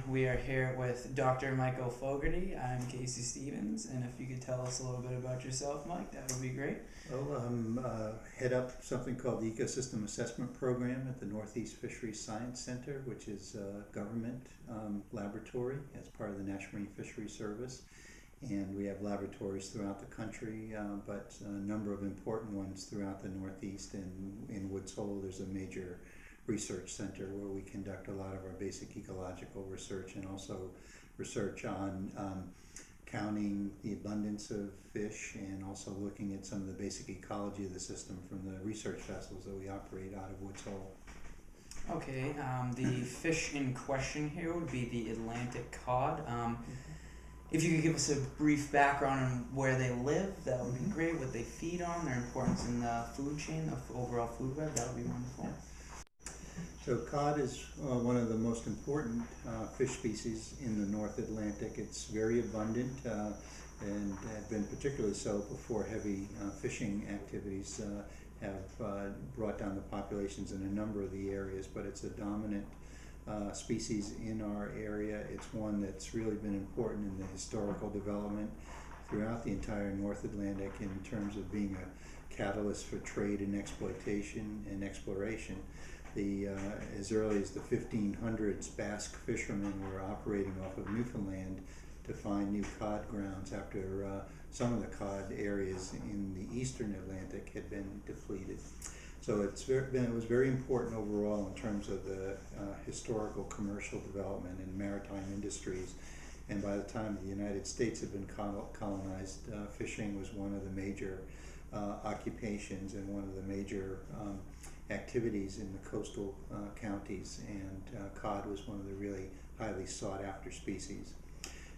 We are here with Dr. Michael Fogarty. I'm Casey Stevens, and if you could tell us a little bit about yourself, Mike, that would be great. Head up something called the Ecosystem Assessment Program at the Northeast Fisheries Center, which is a government laboratory as part of the National Marine Fisheries Service. And we have laboratories throughout the country, but a number of important ones throughout the Northeast. And in Woods Hole, there's a major research center where we conduct a lot of our basic ecological research and also research on counting the abundance of fish and also looking at some of the basic ecology of the system from the research vessels that we operate out of Woods Hole. Okay, the fish in question here would be the Atlantic cod. If you could give us a brief background on where they live, that would be great. What they feed on, their importance in the food chain, the overall food web, that would be wonderful. Yeah. So cod is one of the most important fish species in the North Atlantic. It's very abundant and had been particularly so before heavy fishing activities have brought down the populations in a number of the areas, but it's a dominant species in our area. It's one that's really been important in the historical development throughout the entire North Atlantic in terms of being a catalyst for trade and exploitation and exploration. As early as the 1500s, Basque fishermen were operating off of Newfoundland to find new cod grounds after some of the cod areas in the eastern Atlantic had been depleted. So it was very important overall in terms of the historical commercial development in maritime industries. And by the time the United States had been colonized, fishing was one of the major occupations and one of the major activities in the coastal counties, and cod was one of the really highly sought after species.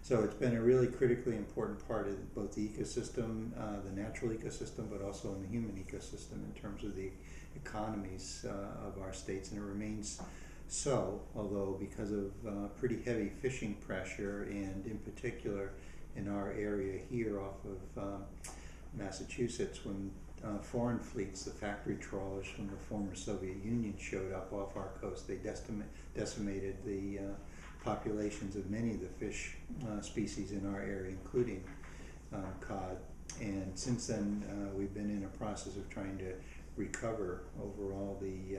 So it's been a really critically important part of both the ecosystem, the natural ecosystem, but also in the human ecosystem in terms of the economies of our states, and it remains so, although because of pretty heavy fishing pressure, and in particular in our area here off of Massachusetts, when foreign fleets, the factory trawlers from the former Soviet Union, showed up off our coast, they decimated the populations of many of the fish species in our area, including cod. And since then, we've been in a process of trying to recover overall the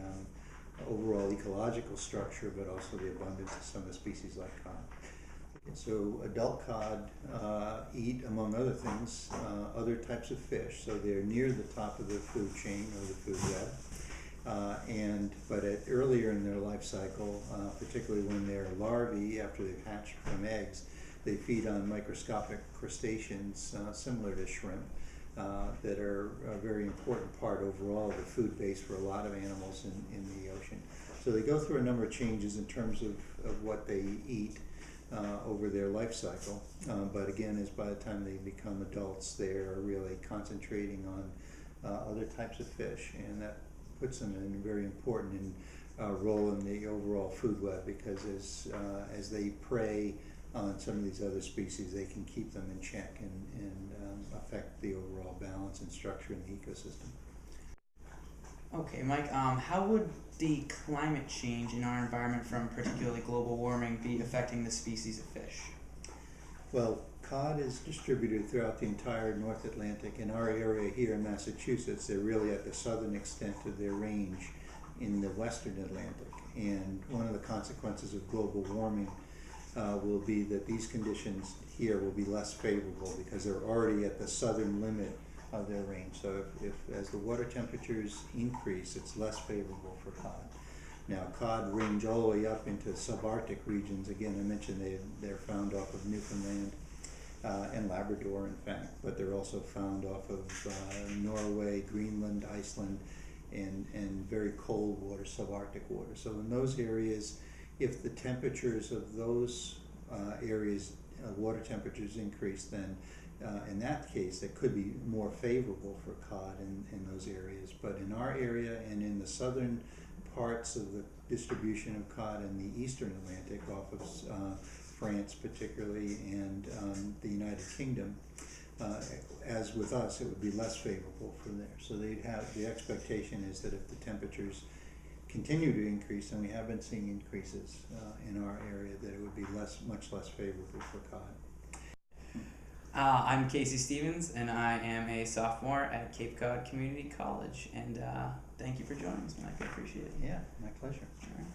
overall ecological structure, but also the abundance of some of the species like cod. So adult cod eat, among other things, other types of fish. So they're near the top of the food chain or the food web. But earlier in their life cycle, particularly when they're larvae, after they've hatched from eggs, they feed on microscopic crustaceans similar to shrimp that are a very important part overall of the food base for a lot of animals in the ocean. So they go through a number of changes in terms of what they eat over their life cycle, but again, as by the time they become adults, they're really concentrating on other types of fish, and that puts them in a very important role in the overall food web, because as they prey on some of these other species, they can keep them in check and affect the overall balance and structure in the ecosystem. Okay, Mike, how would the climate change in our environment from particularly global warming be affecting the species of fish? Well, cod is distributed throughout the entire North Atlantic. In our area here in Massachusetts, they're really at the southern extent of their range in the western Atlantic. And one of the consequences of global warming will be that these conditions here will be less favorable because they're already at the southern limit of their range. So if as the water temperatures increase, it's less favorable for cod. Now, cod range all the way up into subarctic regions. Again, I mentioned they're found off of Newfoundland and Labrador, in fact, but they're also found off of Norway, Greenland, Iceland, and very cold water, subarctic water. So in those areas, if the temperatures of those areas, water temperatures increase, then in that case, it could be more favorable for cod in those areas. But in our area and in the southern parts of the distribution of cod in the eastern Atlantic, off of France particularly, and the United Kingdom, as with us, it would be less favorable for there. So they'd have, the expectation is that if the temperatures continue to increase, and we have been seeing increases in our area, that it would be much less favorable for cod. I'm Casey Stevens, and I am a sophomore at Cape Cod Community College. And thank you for joining us, Mike. I appreciate it. Yeah, my pleasure. All right.